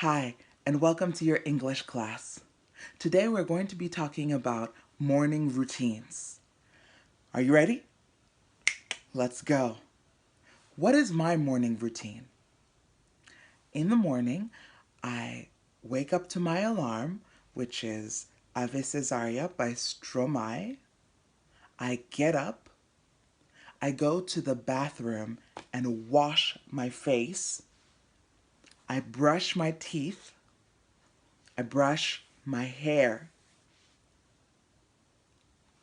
Hi, and welcome to your English class. Today we're going to be talking about morning routines. Are you ready? Let's go. What is my morning routine? In the morning, I wake up to my alarm, which is Ave Cesaria by Stromae. I get up. I go to the bathroom and wash my face. I brush my teeth. I brush my hair.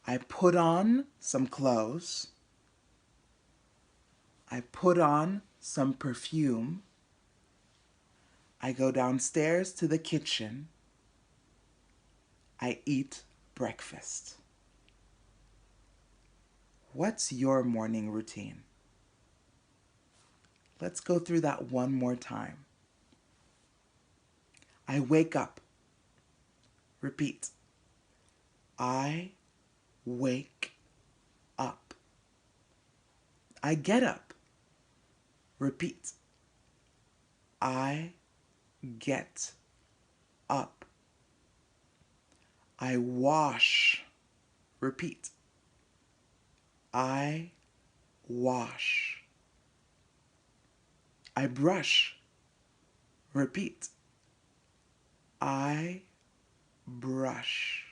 I put on some clothes. I put on some perfume. I go downstairs to the kitchen. I eat breakfast. What's your morning routine? Let's go through that one more time. I wake up. Repeat. I wake up. I get up. Repeat. I get up. I wash. Repeat. I wash. I brush. Repeat. I brush.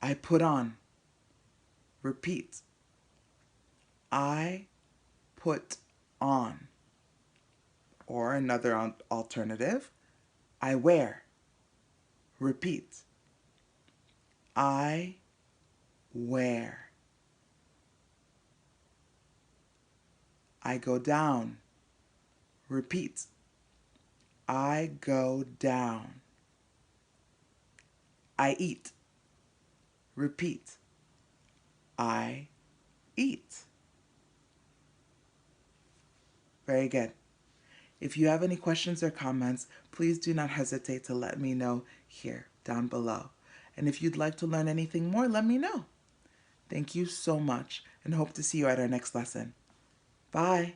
I put on. Repeat. I put on. Or another alternative, I wear. Repeat. I wear. I go down. Repeat. I go down. I eat. Repeat. I eat. Very good. If you have any questions or comments, please do not hesitate to let me know here down below. And if you'd like to learn anything more, let me know. Thank you so much and hope to see you at our next lesson. Bye.